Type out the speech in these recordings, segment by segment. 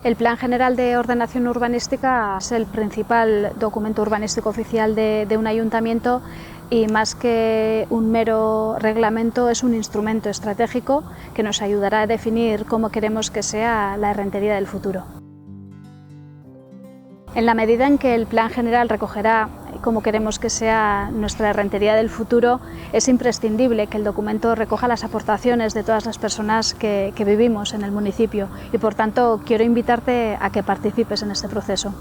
El Plan General de Ordenación Urbanística es el principal documento urbanístico oficial de un ayuntamiento y más que un mero reglamento es un instrumento estratégico que nos ayudará a definir cómo queremos que sea la Errentería del futuro. En la medida en que el Plan General recogerá cómo queremos que sea nuestra Errentería del futuro, es imprescindible que el documento recoja las aportaciones de todas las personas que vivimos en el municipio y, por tanto, quiero invitarte a que participes en este proceso.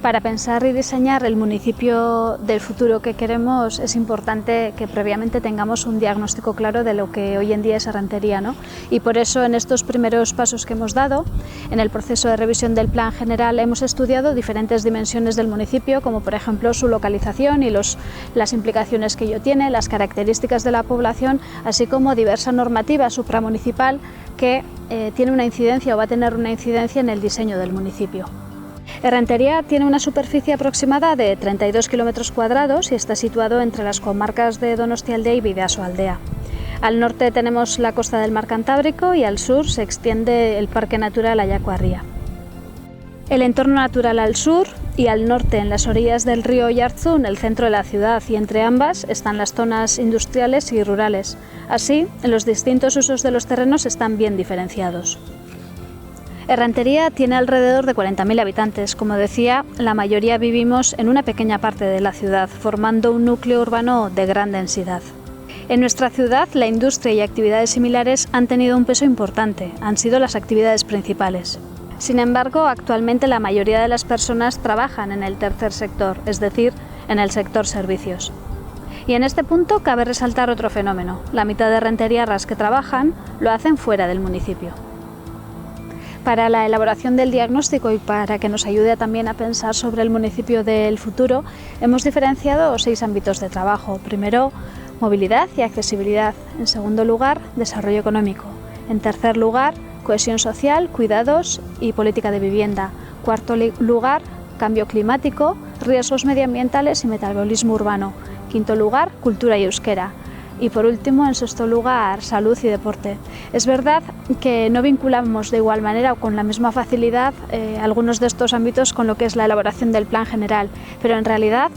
Para pensar y diseñar el municipio del futuro que queremos es importante que previamente tengamos un diagnóstico claro de lo que hoy en día es Errentería, ¿no? Y por eso en estos primeros pasos que hemos dado, en el proceso de revisión del Plan General, hemos estudiado diferentes dimensiones del municipio, como por ejemplo su localización y las implicaciones que ello tiene, las características de la población, así como diversa normativa supramunicipal que tiene una incidencia o va a tener una incidencia en el diseño del municipio. Errentería tiene una superficie aproximada de 32 kilómetros cuadrados y está situado entre las comarcas de Donostialdea y Bidasoaldea. Al norte tenemos la costa del mar Cantábrico y al sur se extiende el Parque Natural Ayacuarría. El entorno natural al sur y al norte, en las orillas del río Oyarzun, en el centro de la ciudad, y entre ambas están las zonas industriales y rurales. Así, los distintos usos de los terrenos están bien diferenciados. Errentería tiene alrededor de 40.000 habitantes. Como decía, la mayoría vivimos en una pequeña parte de la ciudad, formando un núcleo urbano de gran densidad. En nuestra ciudad, la industria y actividades similares han tenido un peso importante, han sido las actividades principales. Sin embargo, actualmente la mayoría de las personas trabajan en el tercer sector, es decir, en el sector servicios. Y en este punto cabe resaltar otro fenómeno. La mitad de errenteriarras que trabajan lo hacen fuera del municipio. Para la elaboración del diagnóstico y para que nos ayude también a pensar sobre el municipio del futuro, hemos diferenciado 6 ámbitos de trabajo. Primero, movilidad y accesibilidad. En segundo lugar, desarrollo económico. En tercer lugar, cohesión social, cuidados y política de vivienda. Cuarto lugar, cambio climático, riesgos medioambientales y metabolismo urbano. Quinto lugar, cultura y euskera. Y por último, en sexto lugar, salud y deporte. Es verdad que no vinculamos de igual manera o con la misma facilidad algunos de estos ámbitos con lo que es la elaboración del Plan General, pero en realidad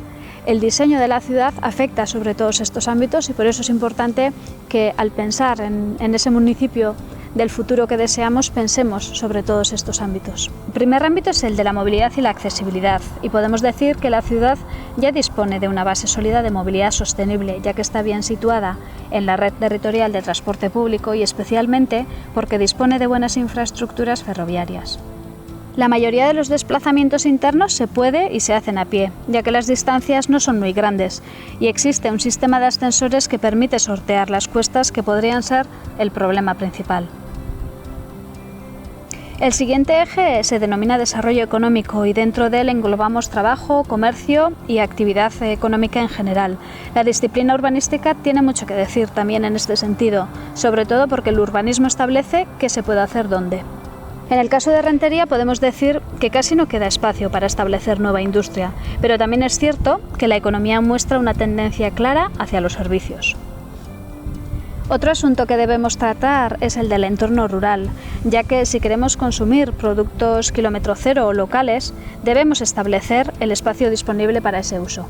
el diseño de la ciudad afecta sobre todos estos ámbitos y por eso es importante que al pensar en ese municipio del futuro que deseamos, pensemos sobre todos estos ámbitos. El primer ámbito es el de la movilidad y la accesibilidad, y podemos decir que la ciudad ya dispone de una base sólida de movilidad sostenible, ya que está bien situada en la red territorial de transporte público y especialmente porque dispone de buenas infraestructuras ferroviarias. La mayoría de los desplazamientos internos se puede y se hacen a pie, ya que las distancias no son muy grandes y existe un sistema de ascensores que permite sortear las cuestas que podrían ser el problema principal. El siguiente eje se denomina desarrollo económico y dentro de él englobamos trabajo, comercio y actividad económica en general. La disciplina urbanística tiene mucho que decir también en este sentido, sobre todo porque el urbanismo establece qué se puede hacer dónde. En el caso de Errentería podemos decir que casi no queda espacio para establecer nueva industria, pero también es cierto que la economía muestra una tendencia clara hacia los servicios. Otro asunto que debemos tratar es el del entorno rural, ya que si queremos consumir productos kilómetro cero o locales, debemos establecer el espacio disponible para ese uso.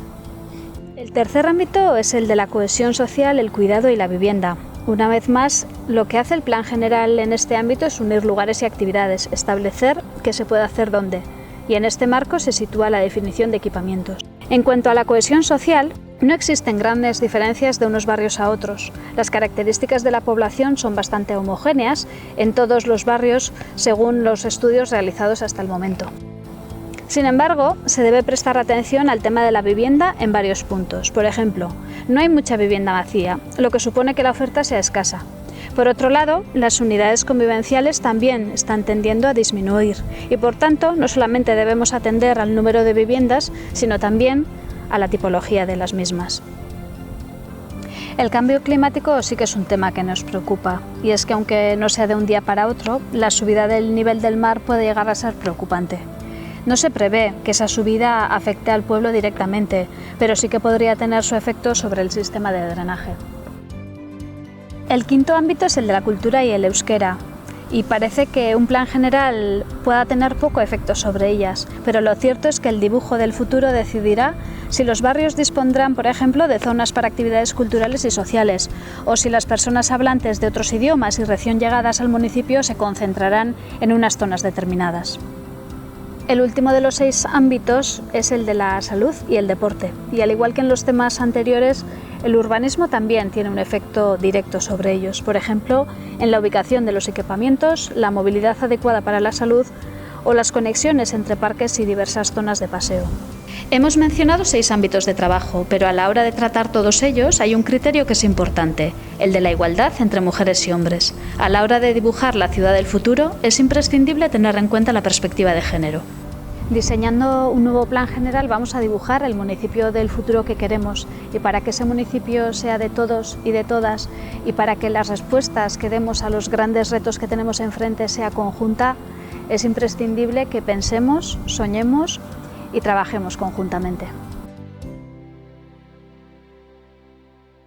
El tercer ámbito es el de la cohesión social, el cuidado y la vivienda. Una vez más, lo que hace el Plan General en este ámbito es unir lugares y actividades, establecer qué se puede hacer dónde, y en este marco se sitúa la definición de equipamientos. En cuanto a la cohesión social, no existen grandes diferencias de unos barrios a otros. Las características de la población son bastante homogéneas en todos los barrios según los estudios realizados hasta el momento. Sin embargo, se debe prestar atención al tema de la vivienda en varios puntos. Por ejemplo, no hay mucha vivienda vacía, lo que supone que la oferta sea escasa. Por otro lado, las unidades convivenciales también están tendiendo a disminuir y, por tanto, no solamente debemos atender al número de viviendas, sino también a la tipología de las mismas. El cambio climático sí que es un tema que nos preocupa, y es que aunque no sea de un día para otro, la subida del nivel del mar puede llegar a ser preocupante. No se prevé que esa subida afecte al pueblo directamente, pero sí que podría tener su efecto sobre el sistema de drenaje. El quinto ámbito es el de la cultura y el euskera. y parece que un plan general pueda tener poco efecto sobre ellas, pero lo cierto es que el dibujo del futuro decidirá si los barrios dispondrán, por ejemplo, de zonas para actividades culturales y sociales, o si las personas hablantes de otros idiomas y recién llegadas al municipio se concentrarán en unas zonas determinadas. El último de los 6 ámbitos es el de la salud y el deporte, y al igual que en los temas anteriores, el urbanismo también tiene un efecto directo sobre ellos, por ejemplo, en la ubicación de los equipamientos, la movilidad adecuada para la salud o las conexiones entre parques y diversas zonas de paseo. Hemos mencionado 6 ámbitos de trabajo, pero a la hora de tratar todos ellos hay un criterio que es importante, el de la igualdad entre mujeres y hombres. A la hora de dibujar la ciudad del futuro es imprescindible tener en cuenta la perspectiva de género. Diseñando un nuevo plan general vamos a dibujar el municipio del futuro que queremos, y para que ese municipio sea de todos y de todas y para que las respuestas que demos a los grandes retos que tenemos enfrente sea conjunta, es imprescindible que pensemos, soñemos y trabajemos conjuntamente.